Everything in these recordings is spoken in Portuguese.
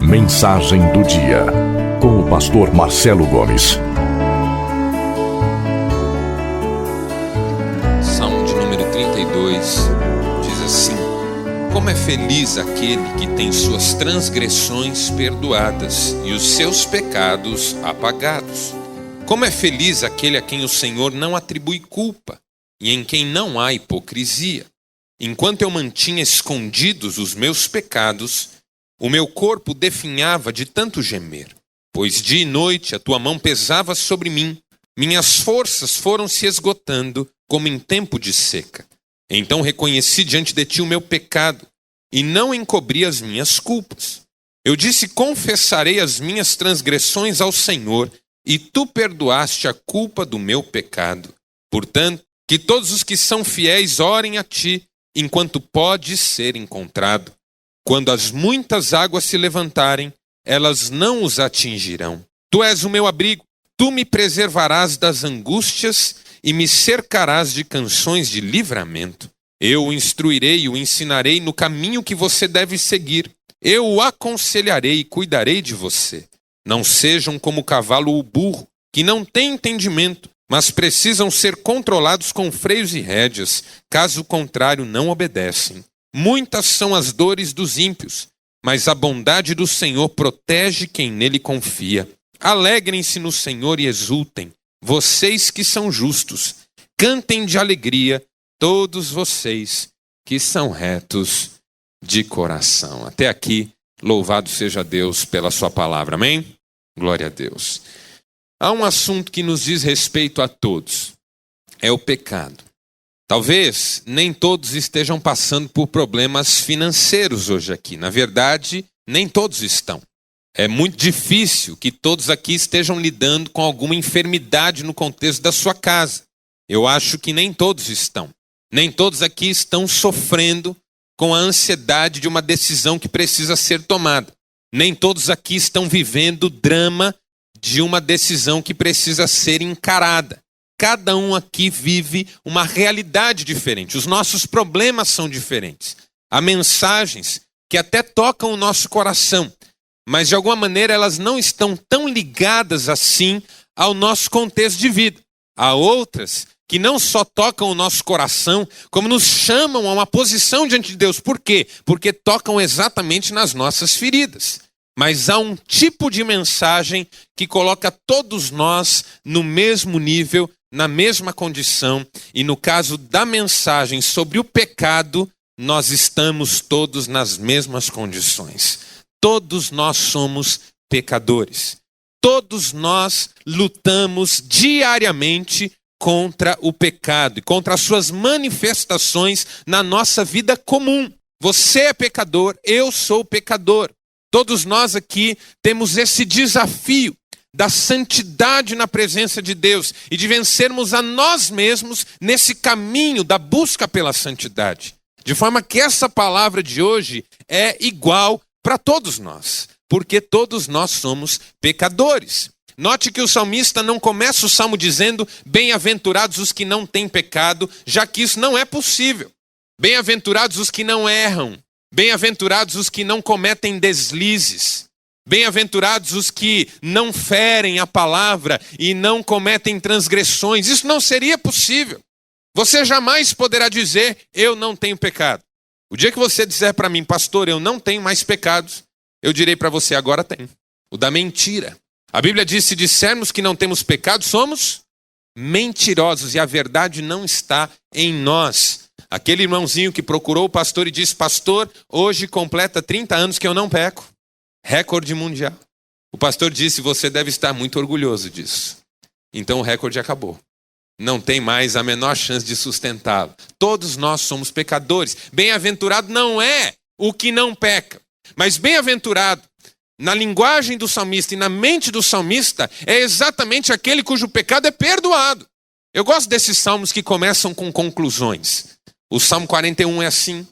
Mensagem do dia, com o pastor Marcelo Gomes. Salmo de número 32 diz assim: como é feliz aquele que tem suas transgressões perdoadas e os seus pecados apagados. Como é feliz aquele a quem o Senhor não atribui culpa e em quem não há hipocrisia. Enquanto eu mantinha escondidos os meus pecados, o meu corpo definhava de tanto gemer, pois dia e noite a tua mão pesava sobre mim. Minhas forças foram se esgotando como em tempo de seca. Então reconheci diante de ti o meu pecado e não encobri as minhas culpas. Eu disse: confessarei as minhas transgressões ao Senhor, e tu perdoaste a culpa do meu pecado. Portanto, que todos os que são fiéis orem a ti, enquanto pode ser encontrado. Quando as muitas águas se levantarem, elas não os atingirão. Tu és o meu abrigo, tu me preservarás das angústias e me cercarás de canções de livramento. Eu o instruirei e o ensinarei no caminho que você deve seguir. Eu o aconselharei e cuidarei de você. Não sejam como o cavalo ou o burro, que não têm entendimento, mas precisam ser controlados com freios e rédeas, caso contrário não obedecem. Muitas são as dores dos ímpios, mas a bondade do Senhor protege quem nele confia. Alegrem-se no Senhor e exultem, vocês que são justos. Cantem de alegria, todos vocês que são retos de coração. Até aqui, louvado seja Deus pela sua palavra, amém? Glória a Deus. Há um assunto que nos diz respeito a todos, é o pecado. Talvez nem todos estejam passando por problemas financeiros hoje aqui. Na verdade, nem todos estão. É muito difícil que todos aqui estejam lidando com alguma enfermidade no contexto da sua casa. Eu acho que nem todos estão. Nem todos aqui estão sofrendo com a ansiedade de uma decisão que precisa ser tomada. Nem todos aqui estão vivendo o drama de uma decisão que precisa ser encarada. Cada um aqui vive uma realidade diferente. Os nossos problemas são diferentes. Há mensagens que até tocam o nosso coração, mas de alguma maneira elas não estão tão ligadas assim ao nosso contexto de vida. Há outras que não só tocam o nosso coração, como nos chamam a uma posição diante de Deus. Por quê? Porque tocam exatamente nas nossas feridas. Mas há um tipo de mensagem que coloca todos nós no mesmo nível, na mesma condição. E no caso da mensagem sobre o pecado, nós estamos todos nas mesmas condições. Todos nós somos pecadores. Todos nós lutamos diariamente contra o pecado e contra as suas manifestações na nossa vida comum. Você é pecador, eu sou pecador. Todos nós aqui temos esse desafio da santidade na presença de Deus e de vencermos a nós mesmos nesse caminho da busca pela santidade. De forma que essa palavra de hoje é igual para todos nós, porque todos nós somos pecadores. Note que o salmista não começa o salmo dizendo: bem-aventurados os que não têm pecado, já que isso não é possível. Bem-aventurados os que não erram. Bem-aventurados os que não cometem deslizes. Bem-aventurados os que não ferem a palavra e não cometem transgressões. Isso não seria possível. Você jamais poderá dizer: eu não tenho pecado. O dia que você disser para mim: pastor, eu não tenho mais pecados, eu direi para você: agora tem. O da mentira. A Bíblia diz: se dissermos que não temos pecado, somos mentirosos e a verdade não está em nós. Aquele irmãozinho que procurou o pastor e disse: pastor, hoje completa 30 anos que eu não peco. Recorde mundial. O pastor disse: você deve estar muito orgulhoso disso. Então o recorde acabou. Não tem mais a menor chance de sustentá-lo. Todos nós somos pecadores. Bem-aventurado não é o que não peca, mas bem-aventurado, na linguagem do salmista e na mente do salmista, é exatamente aquele cujo pecado é perdoado. Eu gosto desses salmos que começam com conclusões. O Salmo 41 é assim.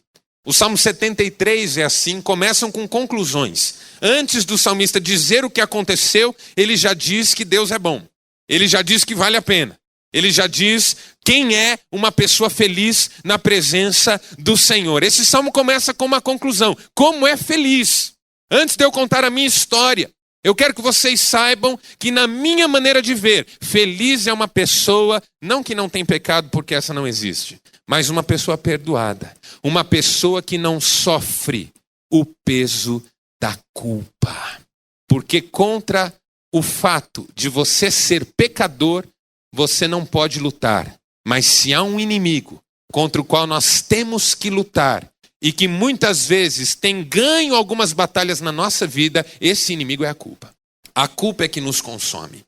O Salmo 73 é assim. Começam com conclusões. Antes do salmista dizer o que aconteceu, ele já diz que Deus é bom. Ele já diz que vale a pena. Ele já diz quem é uma pessoa feliz na presença do Senhor. Esse salmo começa com uma conclusão. Como é feliz. Antes de eu contar a minha história, eu quero que vocês saibam que na minha maneira de ver, feliz é uma pessoa, não que não tem pecado, porque essa não existe, mas uma pessoa perdoada. Uma pessoa que não sofre o peso da culpa. Porque contra o fato de você ser pecador, você não pode lutar. Mas se há um inimigo contra o qual nós temos que lutar, e que muitas vezes tem ganho algumas batalhas na nossa vida, esse inimigo é a culpa. A culpa é que nos consome.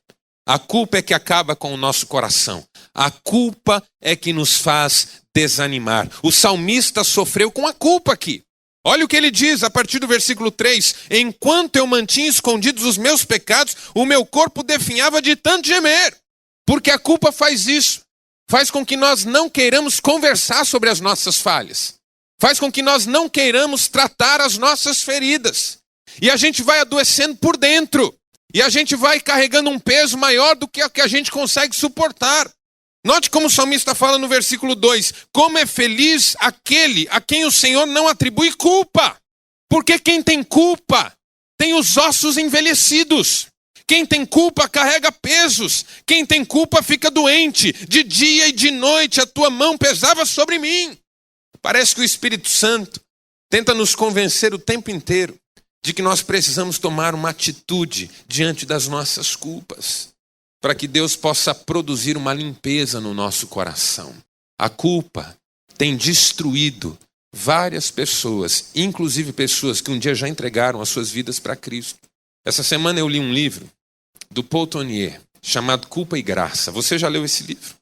A culpa é que acaba com o nosso coração. A culpa é que nos faz desanimar. O salmista sofreu com a culpa aqui. Olha o que ele diz a partir do versículo 3. Enquanto eu mantinha escondidos os meus pecados, o meu corpo definhava de tanto gemer. Porque a culpa faz isso. Faz com que nós não queiramos conversar sobre as nossas falhas. Faz com que nós não queiramos tratar as nossas feridas. E a gente vai adoecendo por dentro. E a gente vai carregando um peso maior do que a gente consegue suportar. Note como o salmista fala no versículo 2. Como é feliz aquele a quem o Senhor não atribui culpa. Porque quem tem culpa tem os ossos envelhecidos. Quem tem culpa carrega pesos. Quem tem culpa fica doente. De dia e de noite a tua mão pesava sobre mim. Parece que o Espírito Santo tenta nos convencer o tempo inteiro de que nós precisamos tomar uma atitude diante das nossas culpas, para que Deus possa produzir uma limpeza no nosso coração. A culpa tem destruído várias pessoas, inclusive pessoas que um dia já entregaram as suas vidas para Cristo. Essa semana eu li um livro do Paul Tournier, chamado Culpa e Graça. Você já leu esse livro?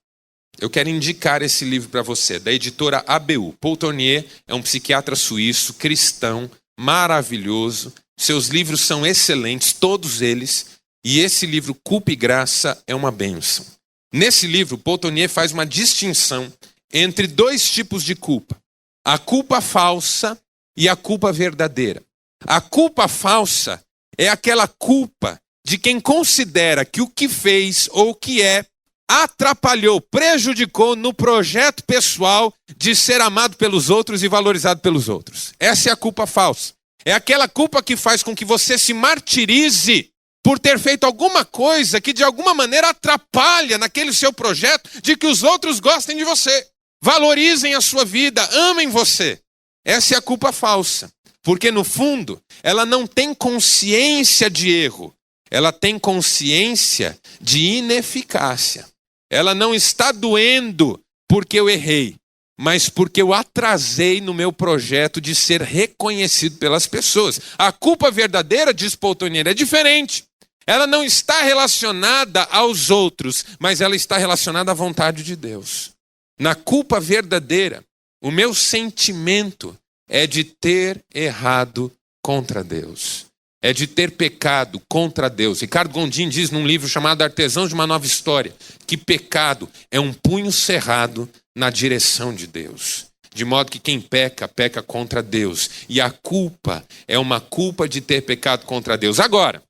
Eu quero indicar esse livro para você, da editora ABU. Paul Tournier é um psiquiatra suíço, cristão, maravilhoso. Seus livros são excelentes, todos eles. E esse livro, Culpa e Graça, é uma bênção. Nesse livro, Paul Tournier faz uma distinção entre dois tipos de culpa. A culpa falsa e a culpa verdadeira. A culpa falsa é aquela culpa de quem considera que o que fez ou o que é atrapalhou, prejudicou no projeto pessoal de ser amado pelos outros e valorizado pelos outros. Essa é a culpa falsa. É aquela culpa que faz com que você se martirize por ter feito alguma coisa que de alguma maneira atrapalha naquele seu projeto de que os outros gostem de você, valorizem a sua vida, amem você. Essa é a culpa falsa, porque no fundo ela não tem consciência de erro, ela tem consciência de ineficácia. Ela não está doendo porque eu errei, mas porque eu atrasei no meu projeto de ser reconhecido pelas pessoas. A culpa verdadeira, diz Paul Tournier, é diferente. Ela não está relacionada aos outros, mas ela está relacionada à vontade de Deus. Na culpa verdadeira, o meu sentimento é de ter errado contra Deus. É de ter pecado contra Deus. Ricardo Gondim diz num livro chamado Artesãos de uma Nova História que pecado é um punho cerrado na direção de Deus. De modo que quem peca, peca contra Deus. E a culpa é uma culpa de ter pecado contra Deus. Agora,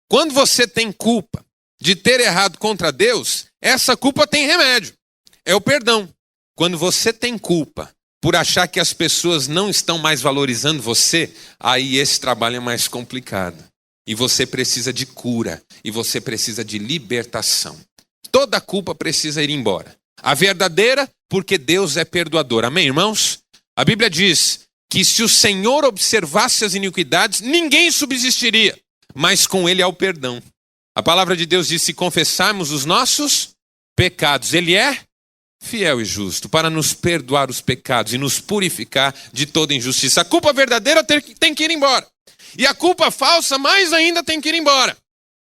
quando você tem culpa de ter errado contra Deus, essa culpa tem remédio. É o perdão. Quando você tem culpa por achar que as pessoas não estão mais valorizando você, aí esse trabalho é mais complicado. E você precisa de cura. E você precisa de libertação. Toda culpa precisa ir embora. A verdadeira, porque Deus é perdoador. Amém, irmãos? A Bíblia diz que se o Senhor observasse as iniquidades, ninguém subsistiria. Mas com Ele há o perdão. A palavra de Deus diz, se confessarmos os nossos pecados, Ele é fiel e justo para nos perdoar os pecados e nos purificar de toda injustiça. A culpa verdadeira tem que ir embora. E a culpa falsa, mais ainda, tem que ir embora.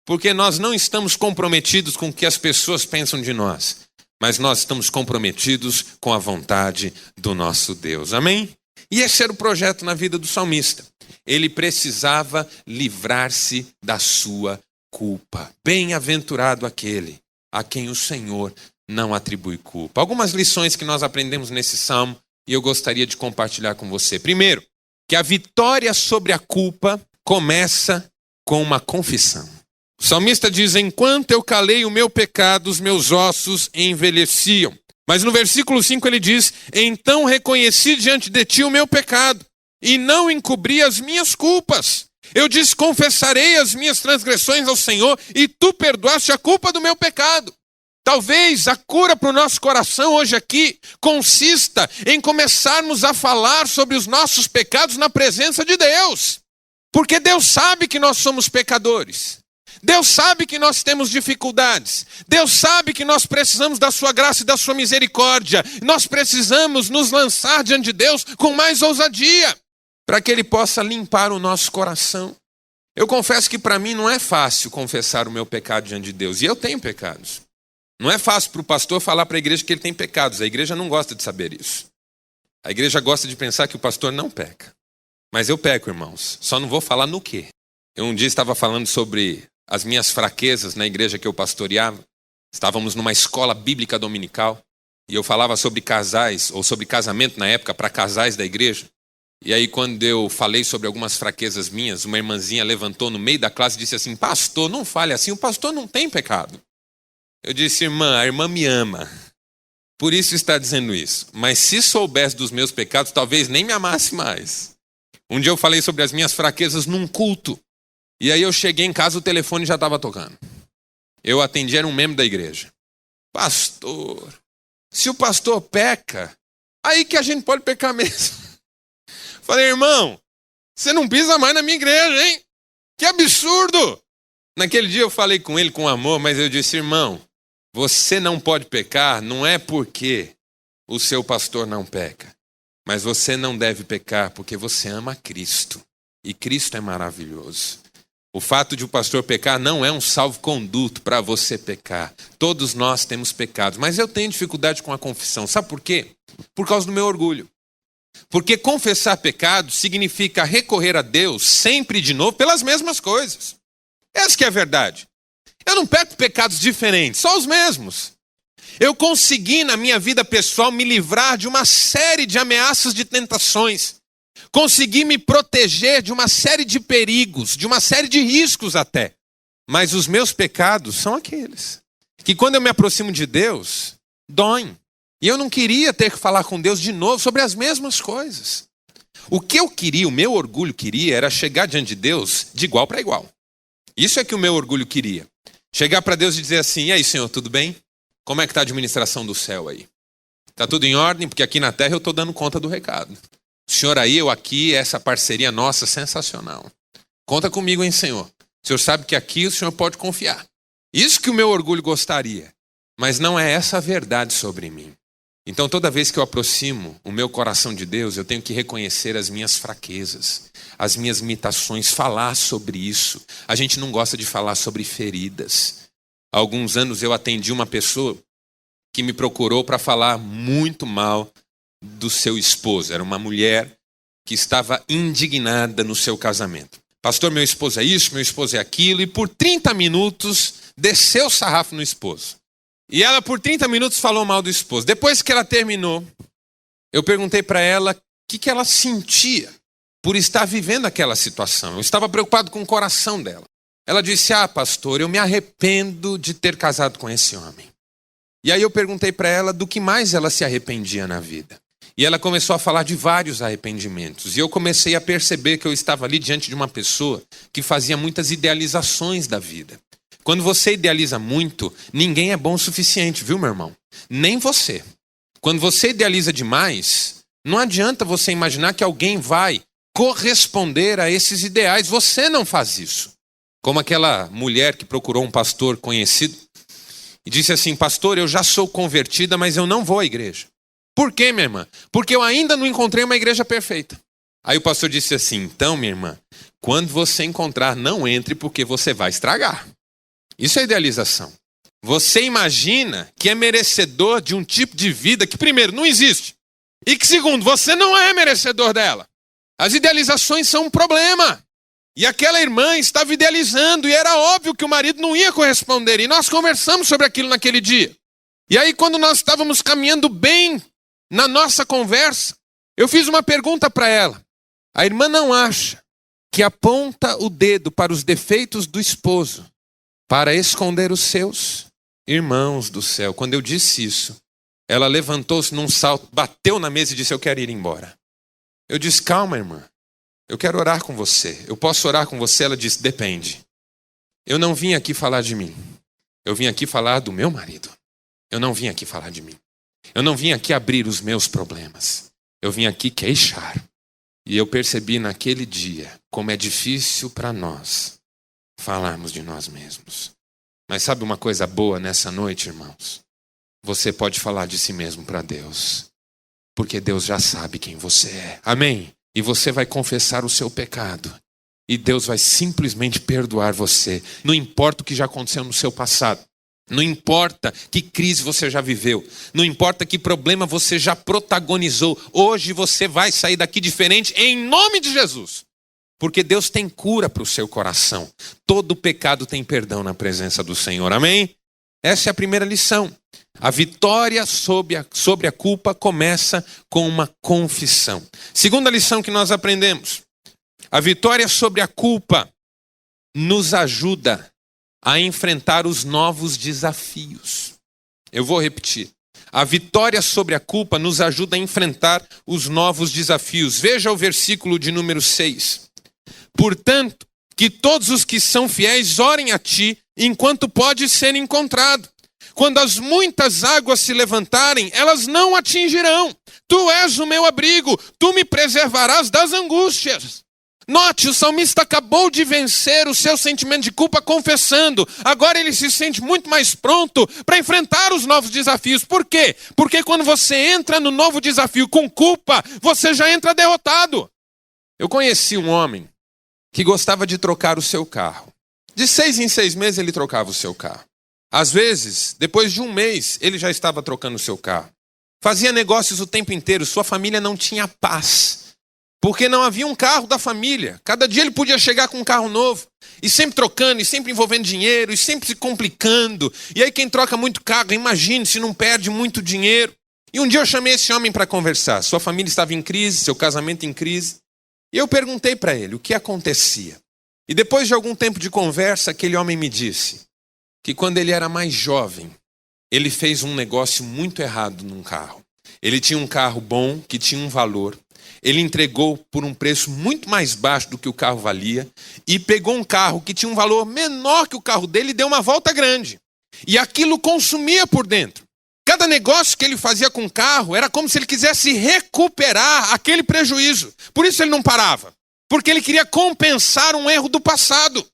Porque nós não estamos comprometidos com o que as pessoas pensam de nós. Mas nós estamos comprometidos com a vontade do nosso Deus. Amém? E esse era o projeto na vida do salmista. Ele precisava livrar-se da sua culpa. Bem-aventurado aquele a quem o Senhor não atribui culpa. Algumas lições que nós aprendemos nesse salmo e eu gostaria de compartilhar com você. Primeiro, que a vitória sobre a culpa começa com uma confissão. O salmista diz, enquanto eu calei o meu pecado, os meus ossos envelheciam. Mas no versículo 5 ele diz, então reconheci diante de ti o meu pecado e não encobri as minhas culpas. Eu disse, confessarei as minhas transgressões ao Senhor e tu perdoaste a culpa do meu pecado. Talvez a cura para o nosso coração hoje aqui consista em começarmos a falar sobre os nossos pecados na presença de Deus. Porque Deus sabe que nós somos pecadores. Deus sabe que nós temos dificuldades. Deus sabe que nós precisamos da sua graça e da sua misericórdia. Nós precisamos nos lançar diante de Deus com mais ousadia, para que Ele possa limpar o nosso coração. Eu confesso que para mim não é fácil confessar o meu pecado diante de Deus. E eu tenho pecados. Não é fácil para o pastor falar para a igreja que ele tem pecados. A igreja não gosta de saber isso. A igreja gosta de pensar que o pastor não peca. Mas eu peco, irmãos. Só não vou falar no quê. Eu um dia estava falando sobre as minhas fraquezas na igreja que eu pastoreava. Estávamos numa escola bíblica dominical. E eu falava sobre casais, ou sobre casamento na época, para casais da igreja. E aí quando eu falei sobre algumas fraquezas minhas, uma irmãzinha levantou no meio da classe e disse assim, pastor, não fale assim, o pastor não tem pecado. Eu disse, irmã, a irmã me ama. Por isso está dizendo isso. Mas se soubesse dos meus pecados, talvez nem me amasse mais. Um dia eu falei sobre as minhas fraquezas num culto. E aí eu cheguei em casa, o telefone já estava tocando. Eu atendi, era um membro da igreja. Pastor, se o pastor peca, aí que a gente pode pecar mesmo. Falei, irmão, você não pisa mais na minha igreja, hein? Que absurdo! Naquele dia eu falei com ele com amor, mas eu disse, irmão, você não pode pecar, não é porque o seu pastor não peca. Mas você não deve pecar porque você ama Cristo. E Cristo é maravilhoso. O fato de o pastor pecar não é um salvo-conduto para você pecar. Todos nós temos pecados. Mas eu tenho dificuldade com a confissão. Sabe por quê? Por causa do meu orgulho. Porque confessar pecado significa recorrer a Deus sempre de novo pelas mesmas coisas. Essa que é a verdade. Eu não peco pecados diferentes, só os mesmos. Eu consegui na minha vida pessoal me livrar de uma série de ameaças de tentações. Consegui me proteger de uma série de perigos, de uma série de riscos até. Mas os meus pecados são aqueles que quando eu me aproximo de Deus, doem. E eu não queria ter que falar com Deus de novo sobre as mesmas coisas. O que eu queria, o meu orgulho queria, era chegar diante de Deus de igual para igual. Isso é que o meu orgulho queria. Chegar para Deus e dizer assim, e aí, Senhor, tudo bem? Como é que está a administração do céu aí? Está tudo em ordem? Porque aqui na terra eu estou dando conta do recado. O Senhor aí, eu aqui, essa parceria nossa sensacional. Conta comigo, hein, Senhor? O Senhor sabe que aqui o Senhor pode confiar. Isso que o meu orgulho gostaria. Mas não é essa a verdade sobre mim. Então toda vez que eu aproximo o meu coração de Deus, eu tenho que reconhecer as minhas fraquezas, as minhas limitações, falar sobre isso. A gente não gosta de falar sobre feridas. Há alguns anos eu atendi uma pessoa que me procurou para falar muito mal do seu esposo. Era uma mulher que estava indignada no seu casamento. Pastor, meu esposo é isso, meu esposo é aquilo. E por 30 minutos desceu o sarrafo no esposo. E ela por 30 minutos falou mal do esposo. Depois que ela terminou, eu perguntei para ela o que ela sentia por estar vivendo aquela situação. Eu estava preocupado com o coração dela. Ela disse, pastor, eu me arrependo de ter casado com esse homem. E aí eu perguntei para ela do que mais ela se arrependia na vida. E ela começou a falar de vários arrependimentos. E eu comecei a perceber que eu estava ali diante de uma pessoa que fazia muitas idealizações da vida. Quando você idealiza muito, ninguém é bom o suficiente, viu, meu irmão? Nem você. Quando você idealiza demais, não adianta você imaginar que alguém vai corresponder a esses ideais. Você não faz isso. Como aquela mulher que procurou um pastor conhecido e disse assim, pastor, eu já sou convertida, mas eu não vou à igreja. Por quê, minha irmã? Porque eu ainda não encontrei uma igreja perfeita. Aí o pastor disse assim, então, minha irmã, quando você encontrar, não entre porque você vai estragar. Isso é idealização. Você imagina que é merecedor de um tipo de vida que, primeiro, não existe. E que, segundo, você não é merecedor dela. As idealizações são um problema. E aquela irmã estava idealizando e era óbvio que o marido não ia corresponder. E nós conversamos sobre aquilo naquele dia. E aí, quando nós estávamos caminhando bem na nossa conversa, eu fiz uma pergunta para ela. A irmã não acha que aponta o dedo para os defeitos do esposo para esconder os seus? Irmãos do céu, quando eu disse isso, ela levantou-se num salto, bateu na mesa e disse, eu quero ir embora. Eu disse, calma, irmã. eu quero orar com você. Eu posso orar com você? Ela disse, depende. Eu não vim aqui falar de mim. Eu vim aqui falar do meu marido. Eu não vim aqui falar de mim. Eu não vim aqui abrir os meus problemas. Eu vim aqui queixar. E eu percebi naquele dia como é difícil para nós falarmos de nós mesmos. Mas sabe uma coisa boa nessa noite, irmãos? Você pode falar de si mesmo para Deus. Porque Deus já sabe quem você é. Amém? E você vai confessar o seu pecado. E Deus vai simplesmente perdoar você. Não importa o que já aconteceu no seu passado. Não importa que crise você já viveu. Não importa que problema você já protagonizou. Hoje você vai sair daqui diferente em nome de Jesus. Porque Deus tem cura para o seu coração. Todo pecado tem perdão na presença do Senhor. Amém? Essa é a primeira lição. A vitória sobre a culpa começa com uma confissão. Segunda lição que nós aprendemos. A vitória sobre a culpa nos ajuda a enfrentar os novos desafios. Eu vou repetir. A vitória sobre a culpa nos ajuda a enfrentar os novos desafios. Veja o versículo de número 6. Portanto, que todos os que são fiéis orem a ti, enquanto pode ser encontrado. Quando as muitas águas se levantarem, elas não atingirão. Tu és o meu abrigo, tu me preservarás das angústias. Note, o salmista acabou de vencer o seu sentimento de culpa confessando. Agora ele se sente muito mais pronto para enfrentar os novos desafios. Por quê? Porque quando você entra no novo desafio com culpa, você já entra derrotado. Eu conheci um homem que gostava de trocar o seu carro. De 6 em 6 meses ele trocava o seu carro. Às vezes, depois de um mês, ele já estava trocando o seu carro. Fazia negócios o tempo inteiro, sua família não tinha paz. Porque não havia um carro da família. Cada dia ele podia chegar com um carro novo. E sempre trocando, e sempre envolvendo dinheiro, e sempre se complicando. E aí quem troca muito carro, imagine se não perde muito dinheiro. E um dia eu chamei esse homem para conversar. Sua família estava em crise, seu casamento em crise. E eu perguntei para ele o que acontecia. E depois de algum tempo de conversa, aquele homem me disse que quando ele era mais jovem, ele fez um negócio muito errado num carro. Ele tinha um carro bom, que tinha um valor. Ele entregou por um preço muito mais baixo do que o carro valia e pegou um carro que tinha um valor menor que o carro dele e deu uma volta grande. E aquilo consumia por dentro. Cada negócio que ele fazia com o carro era como se ele quisesse recuperar aquele prejuízo. Por isso ele não parava. Porque ele queria compensar um erro do passado.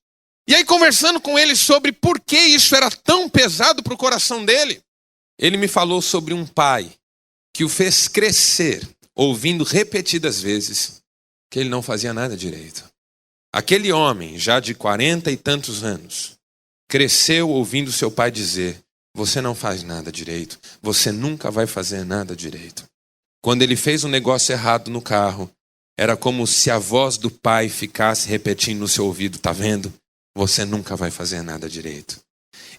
E aí, conversando com ele sobre por que isso era tão pesado para o coração dele, ele me falou sobre um pai que o fez crescer, ouvindo repetidas vezes que ele não fazia nada direito. Aquele homem, já de 40 e tantos anos, cresceu ouvindo seu pai dizer: você não faz nada direito, você nunca vai fazer nada direito. Quando ele fez um negócio errado no carro, era como se a voz do pai ficasse repetindo no seu ouvido: tá vendo? Você nunca vai fazer nada direito.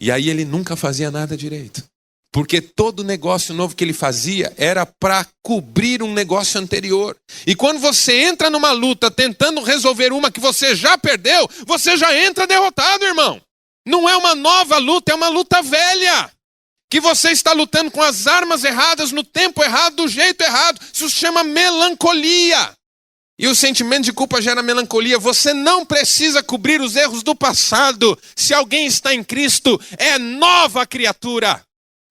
E aí ele nunca fazia nada direito. Porque todo negócio novo que ele fazia era para cobrir um negócio anterior. E quando você entra numa luta tentando resolver uma que você já perdeu, você já entra derrotado, irmão. Não é uma nova luta, é uma luta velha. Que você está lutando com as armas erradas, no tempo errado, do jeito errado. Isso se chama melancolia. E o sentimento de culpa gera melancolia. Você não precisa cobrir os erros do passado. Se alguém está em Cristo, é nova criatura.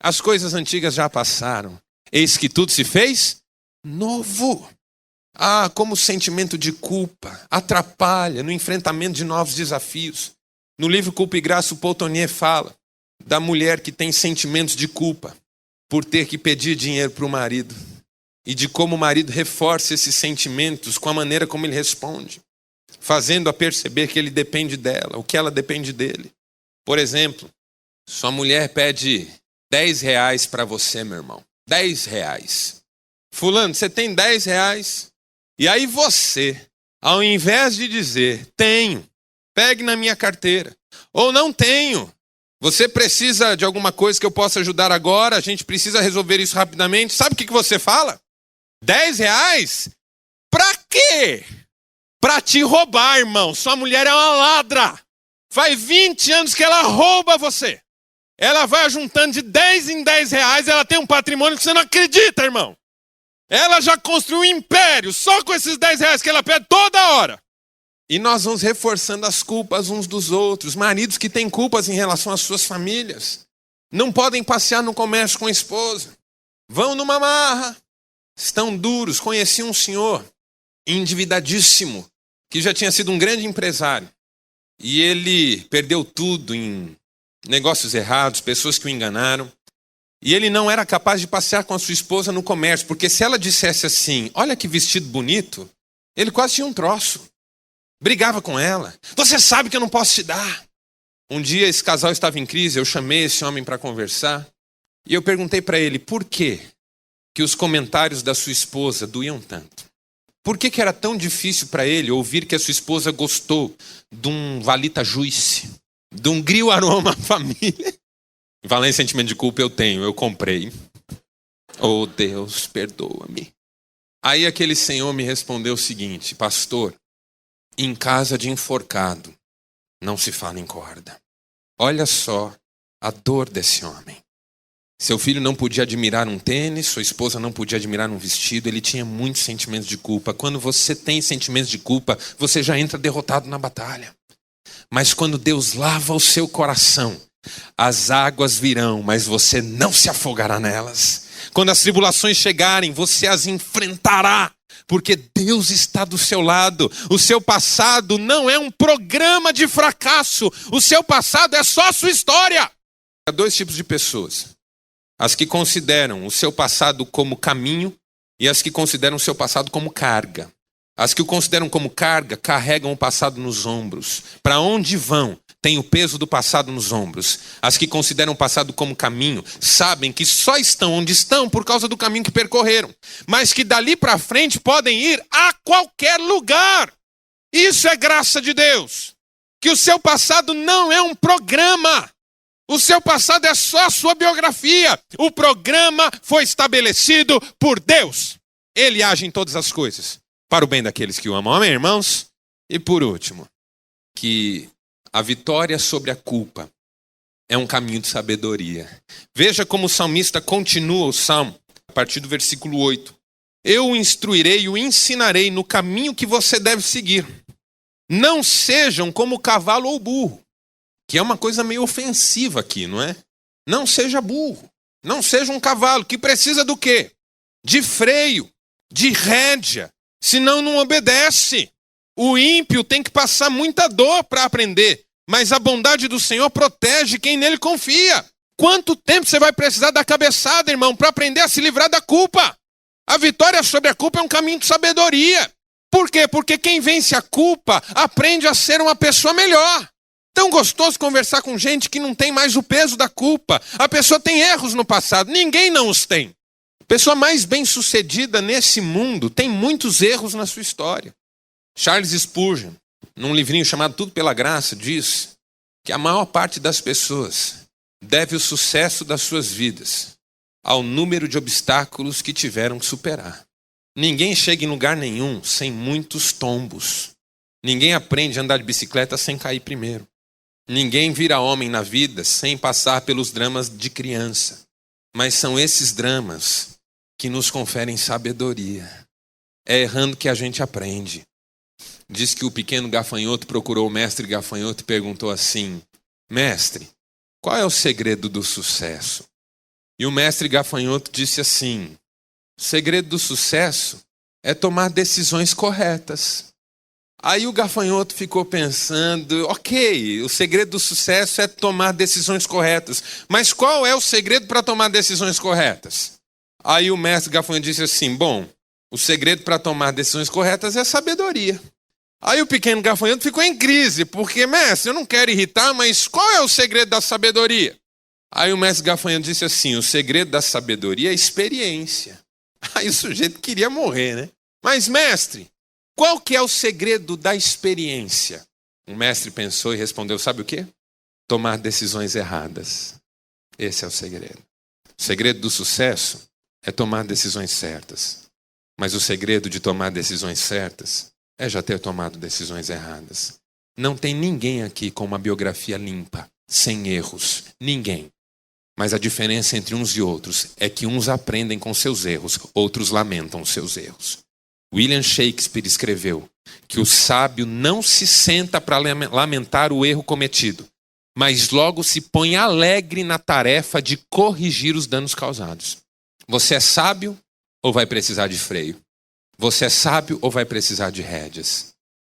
As coisas antigas já passaram. Eis que tudo se fez novo. Ah, como o sentimento de culpa atrapalha no enfrentamento de novos desafios. No livro Culpa e Graça, o Paul Tournier fala da mulher que tem sentimentos de culpa por ter que pedir dinheiro para o marido. E de como o marido reforça esses sentimentos com a maneira como ele responde. Fazendo-a perceber que ele depende dela, ou que ela depende dele. Por exemplo, sua mulher pede R$10 para você, meu irmão. R$10. Fulano, você tem R$10? E aí você, ao invés de dizer, tenho, pegue na minha carteira. Ou não tenho. Você precisa de alguma coisa que eu possa ajudar agora, a gente precisa resolver isso rapidamente. Sabe o que você fala? R$10? Pra quê? Pra te roubar, irmão. Sua mulher é uma ladra. Faz 20 anos que ela rouba você. Ela vai juntando de 10 em 10 reais, ela tem um patrimônio que você não acredita, irmão. Ela já construiu um império só com esses 10 reais que ela pede toda hora. E nós vamos reforçando as culpas uns dos outros. Maridos que têm culpas em relação às suas famílias. Não podem passear no comércio com a esposa. Vão numa marra. Estão duros. Conheci um senhor endividadíssimo, que já tinha sido um grande empresário. E ele perdeu tudo em negócios errados, pessoas que o enganaram. E ele não era capaz de passear com a sua esposa no comércio, porque se ela dissesse assim, olha que vestido bonito, ele quase tinha um troço. Brigava com ela. Você sabe que eu não posso te dar. Um dia esse casal estava em crise, eu chamei esse homem para conversar. E eu perguntei para ele, por que os comentários da sua esposa doíam tanto? Por que era tão difícil para ele ouvir que a sua esposa gostou de um Valita Juice, de um Grill Aroma Família? Falando em sentimento de culpa, eu comprei. Oh Deus, perdoa-me. Aí aquele senhor me respondeu o seguinte, pastor, em casa de enforcado não se fala em corda. Olha só a dor desse homem. Seu filho não podia admirar um tênis, sua esposa não podia admirar um vestido, ele tinha muitos sentimentos de culpa. Quando você tem sentimentos de culpa, você já entra derrotado na batalha. Mas quando Deus lava o seu coração, as águas virão, mas você não se afogará nelas. Quando as tribulações chegarem, você as enfrentará, porque Deus está do seu lado. O seu passado não é um programa de fracasso. O seu passado é só a sua história. Há dois tipos de pessoas. As que consideram o seu passado como caminho e as que consideram o seu passado como carga. As que o consideram como carga carregam o passado nos ombros. Para onde vão, tem o peso do passado nos ombros. As que consideram o passado como caminho sabem que só estão onde estão por causa do caminho que percorreram, mas que dali para frente podem ir a qualquer lugar. Isso é graça de Deus. Que o seu passado não é um programa. O seu passado é só a sua biografia. O programa foi estabelecido por Deus. Ele age em todas as coisas para o bem daqueles que o amam. Amém, irmãos? E por último, que a vitória sobre a culpa é um caminho de sabedoria. Veja como o salmista continua o salmo, a partir do versículo 8. Eu o instruirei e o ensinarei no caminho que você deve seguir. Não sejam como o cavalo ou o burro, que é uma coisa meio ofensiva aqui, não é? Não seja burro, não seja um cavalo, que precisa do quê? De freio, de rédea, senão não obedece. O ímpio tem que passar muita dor para aprender, mas a bondade do Senhor protege quem nele confia. Quanto tempo você vai precisar da cabeçada, irmão, para aprender a se livrar da culpa? A vitória sobre a culpa é um caminho de sabedoria. Por quê? Porque quem vence a culpa aprende a ser uma pessoa melhor. Tão gostoso conversar com gente que não tem mais o peso da culpa. A pessoa tem erros no passado, ninguém não os tem. A pessoa mais bem-sucedida nesse mundo tem muitos erros na sua história. Charles Spurgeon, num livrinho chamado Tudo pela Graça, diz que a maior parte das pessoas deve o sucesso das suas vidas ao número de obstáculos que tiveram que superar. Ninguém chega em lugar nenhum sem muitos tombos. Ninguém aprende a andar de bicicleta sem cair primeiro. Ninguém vira homem na vida sem passar pelos dramas de criança. Mas são esses dramas que nos conferem sabedoria. É errando que a gente aprende. Diz que o pequeno gafanhoto procurou o mestre gafanhoto e perguntou assim: mestre, qual é o segredo do sucesso? E o mestre gafanhoto disse assim: o segredo do sucesso é tomar decisões corretas. Aí o gafanhoto ficou pensando, ok, o segredo do sucesso é tomar decisões corretas. Mas qual é o segredo para tomar decisões corretas? Aí o mestre gafanhoto disse assim, bom, o segredo para tomar decisões corretas é sabedoria. Aí o pequeno gafanhoto ficou em crise, porque, mestre, eu não quero irritar, mas qual é o segredo da sabedoria? Aí o mestre gafanhoto disse assim, o segredo da sabedoria é experiência. Aí o sujeito queria morrer, né? Mas, mestre, qual que é o segredo da experiência? O mestre pensou e respondeu, sabe o quê? Tomar decisões erradas. Esse é o segredo. O segredo do sucesso é tomar decisões certas. Mas o segredo de tomar decisões certas é já ter tomado decisões erradas. Não tem ninguém aqui com uma biografia limpa, sem erros. Ninguém. Mas a diferença entre uns e outros é que uns aprendem com seus erros, outros lamentam os seus erros. William Shakespeare escreveu que o sábio não se senta para lamentar o erro cometido, mas logo se põe alegre na tarefa de corrigir os danos causados. Você é sábio ou vai precisar de freio? Você é sábio ou vai precisar de rédeas?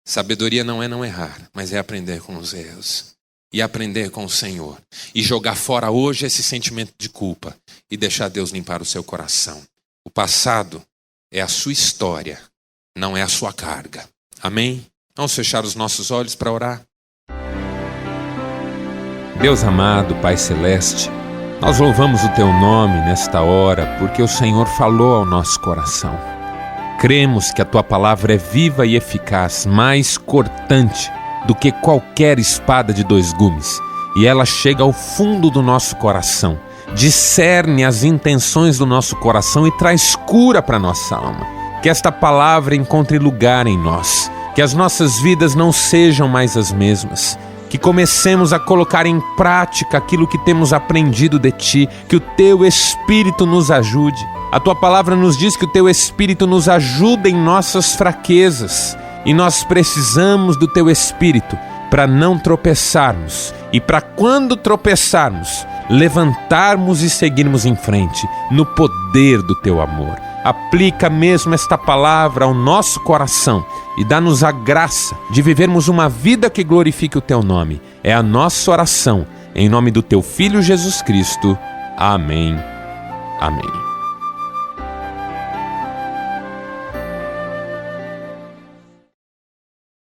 Sabedoria não é não errar, mas é aprender com os erros. E aprender com o Senhor. E jogar fora hoje esse sentimento de culpa. E deixar Deus limpar o seu coração. O passado é a sua história, não é a sua carga. Amém? Vamos fechar os nossos olhos para orar. Deus amado, Pai Celeste, nós louvamos o Teu nome nesta hora, porque o Senhor falou ao nosso coração. Cremos que a Tua palavra é viva e eficaz, mais cortante do que qualquer espada de 2 gumes. E ela chega ao fundo do nosso coração, discerne as intenções do nosso coração e traz cura para a nossa alma. Que esta palavra encontre lugar em nós, que as nossas vidas não sejam mais as mesmas, que comecemos a colocar em prática aquilo que temos aprendido de Ti, que o Teu Espírito nos ajude. A Tua palavra nos diz que o Teu Espírito nos ajuda em nossas fraquezas, e nós precisamos do Teu Espírito para não tropeçarmos, e para quando tropeçarmos, levantarmos e seguirmos em frente, no poder do Teu amor. Aplica mesmo esta palavra ao nosso coração e dá-nos a graça de vivermos uma vida que glorifique o Teu nome. É a nossa oração, em nome do Teu Filho Jesus Cristo. Amém. Amém.